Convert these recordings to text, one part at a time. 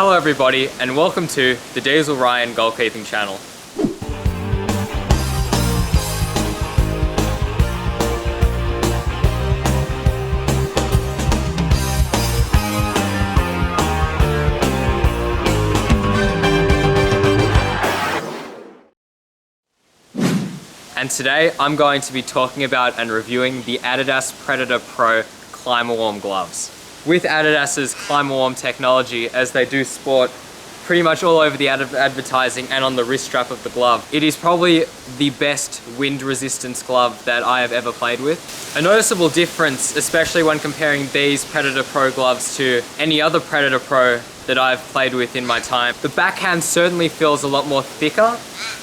Hello everybody and welcome to the Deisel Goalkeeping channel. And today I'm going to be talking about and reviewing the Adidas Predator Pro CLIMAWARM gloves. With Adidas's CLIMAWARM technology, as they do sport pretty much all over the advertising and on the wrist strap of the glove, it is probably the best wind resistance glove that I have ever played with. A noticeable difference, especially when comparing these Predator Pro gloves to any other Predator Pro that I've played with in my time. The backhand certainly feels a lot more thicker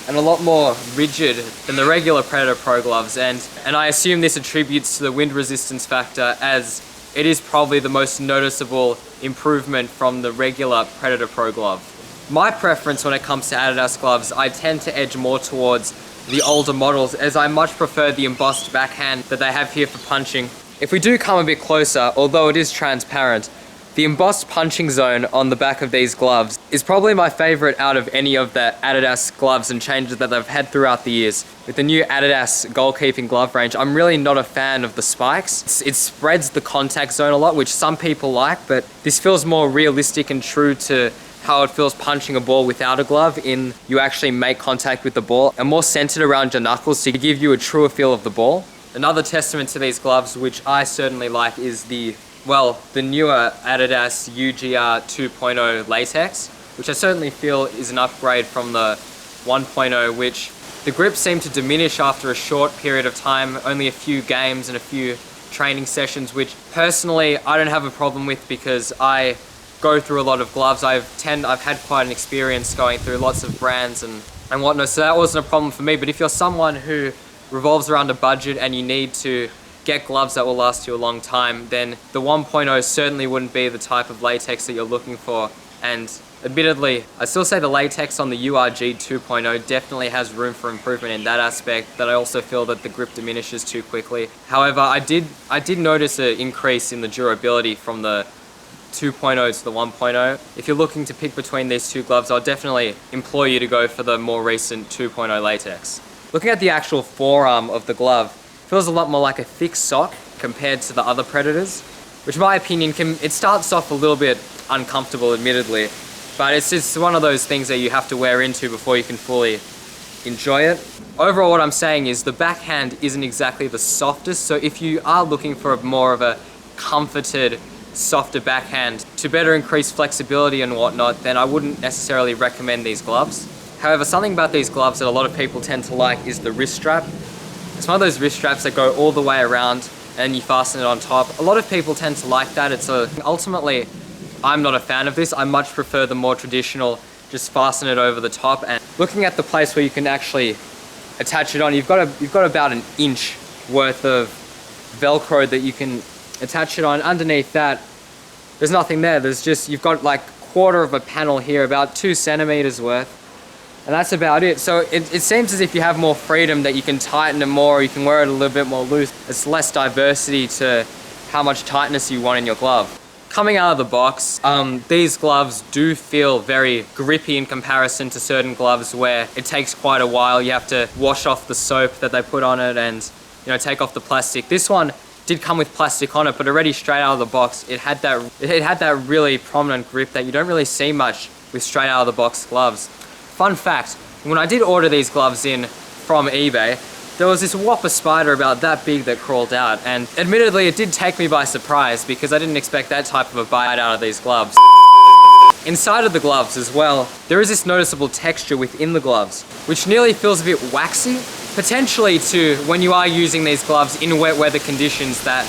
and a lot more rigid than the regular Predator Pro gloves, and I assume this attributes to the wind resistance factor, as it is probably the most noticeable improvement from the regular Predator Pro glove. My preference when it comes to Adidas gloves, I tend to edge more towards the older models, as I much prefer the embossed backhand that they have here for punching. If we do come a bit closer, although it is transparent, the embossed punching zone on the back of these gloves is probably my favorite out of any of the Adidas gloves and changes that they've had throughout the years. With the new Adidas goalkeeping glove range, I'm really not a fan of the spikes. It spreads the contact zone a lot, which some people like, but this feels more realistic and true to how it feels punching a ball without a glove, in you actually make contact with the ball, and more centered around your knuckles to give you a truer feel of the ball. Another testament to these gloves, which I certainly like, is the newer Adidas UGR 2.0 LATEX, which I certainly feel is an upgrade from the 1.0, which the grip seemed to diminish after a short period of time, only a few games and a few training sessions, which personally I don't have a problem with because I go through a lot of gloves. I've had quite an experience going through lots of brands and whatnot, so that wasn't a problem for me. But if you're someone who revolves around a budget and you need to get gloves that will last you a long time, then the 1.0 certainly wouldn't be the type of latex that you're looking for. And admittedly, I still say the latex on the URG 2.0 definitely has room for improvement in that aspect, that I also feel that the grip diminishes too quickly. However, I did notice an increase in the durability from the 2.0 to the 1.0. If you're looking to pick between these two gloves, I'll definitely implore you to go for the more recent 2.0 latex. Looking at the actual forearm of the glove, feels a lot more like a thick sock compared to the other Predators, which in my opinion it starts off a little bit uncomfortable, admittedly, but it's just one of those things that you have to wear into before you can fully enjoy it. Overall, what I'm saying is the backhand isn't exactly the softest, so if you are looking for more of a comforted, softer backhand to better increase flexibility and whatnot, then I wouldn't necessarily recommend these gloves. However, something about these gloves that a lot of people tend to like is the wrist strap. It's one of those wrist straps that go all the way around and you fasten it on top. A lot of people tend to like that. Ultimately, I'm not a fan of this. I much prefer the more traditional, just fasten it over the top. And looking at the place where you can actually attach it on, you've got about an inch worth of Velcro that you can attach it on. Underneath that, there's nothing there. You've got like a quarter of a panel here, about 2 centimeters worth. And that's about it. So it seems as if you have more freedom, that you can tighten it more, you can wear it a little bit more loose. It's less diversity to how much tightness you want in your glove. Coming out of the box, these gloves do feel very grippy in comparison to certain gloves where it takes quite a while. You have to wash off the soap that they put on it and take off the plastic. This one did come with plastic on it, but already straight out of the box, it had that really prominent grip that you don't really see much with straight out of the box gloves. Fun fact, when I did order these gloves in from eBay, there was this whopper spider about that big that crawled out, and admittedly it did take me by surprise because I didn't expect that type of a bite out of these gloves. Inside of the gloves as well, there is this noticeable texture within the gloves, which nearly feels a bit waxy, potentially to when you are using these gloves in wet weather conditions, that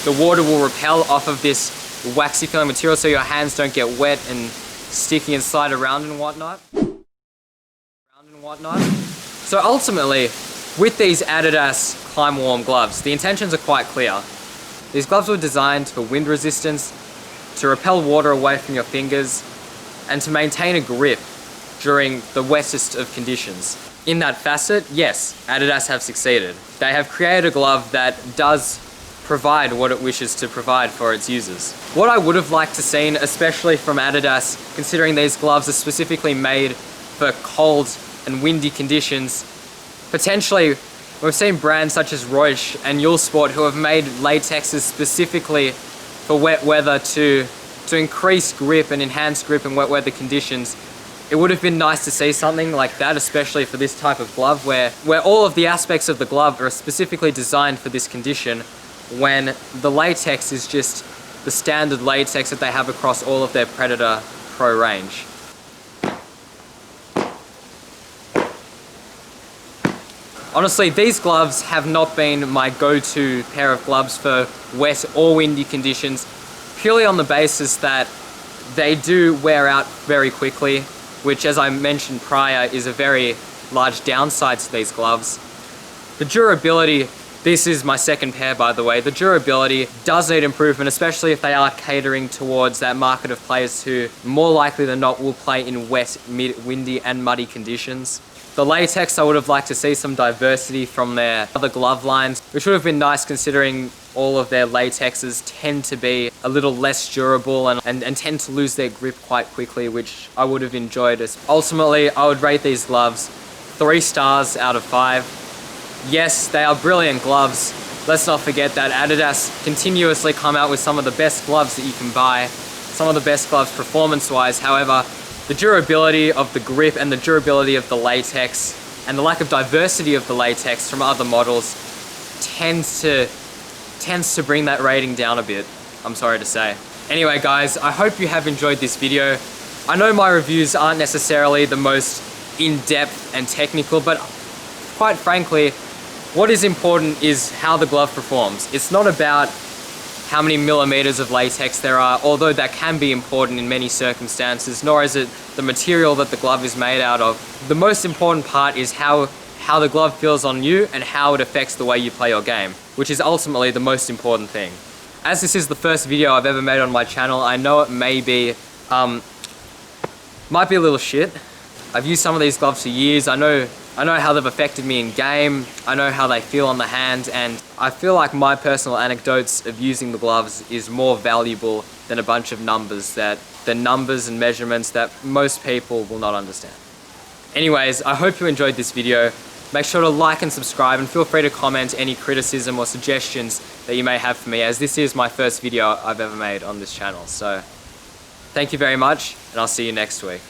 the water will repel off of this waxy feeling material so your hands don't get wet and sticky and slide around and whatnot. So ultimately, with these Adidas CLIMAWARM gloves, the intentions are quite clear. These gloves were designed for wind resistance, to repel water away from your fingers, and to maintain a grip during the wettest of conditions. In that facet, yes, Adidas have succeeded. They have created a glove that does provide what it wishes to provide for its users. What I would have liked to seen, especially from Adidas, considering these gloves are specifically made for cold and windy conditions, potentially we've seen brands such as Reusch and Sport who have made latexes specifically for wet weather to increase grip and enhance grip in wet weather conditions. It would have been nice to see something like that, especially for this type of glove where all of the aspects of the glove are specifically designed for this condition, when the latex is just the standard latex that they have across all of their Predator Pro range. Honestly, these gloves have not been my go-to pair of gloves for wet or windy conditions, purely on the basis that they do wear out very quickly, which, as I mentioned prior, is a very large downside to these gloves. The durability, this is my second pair by the way, the durability does need improvement, especially if they are catering towards that market of players who more likely than not will play in wet, windy and muddy conditions. The latex, I would have liked to see some diversity from their other glove lines, which would have been nice considering all of their latexes tend to be a little less durable and tend to lose their grip quite quickly, which I would have enjoyed. Ultimately, I would rate these gloves 3 stars out of 5. Yes, they are brilliant gloves. Let's not forget that Adidas continuously come out with some of the best gloves that you can buy, some of the best gloves performance-wise. However, the durability of the grip and the durability of the latex and the lack of diversity of the latex from other models tends to bring that rating down a bit, I'm sorry to say. Anyway guys, I hope you have enjoyed this video. I know my reviews aren't necessarily the most in-depth and technical, but quite frankly, what is important is how the glove performs. It's not about how many millimeters of latex there are, although that can be important in many circumstances, nor is it the material that the glove is made out of. The most important part is how the glove feels on you and how it affects the way you play your game, which is ultimately the most important thing. As this is the first video I've ever made on my channel, I know it may be, might be a little shit. I've used some of these gloves for years. I know how they've affected me in game. I know how they feel on the hand, and I feel like my personal anecdotes of using the gloves is more valuable than a bunch of numbers and measurements that most people will not understand. Anyways, I hope you enjoyed this video. Make sure to like and subscribe, and feel free to comment any criticism or suggestions that you may have for me, as this is my first video I've ever made on this channel. So thank you very much, and I'll see you next week.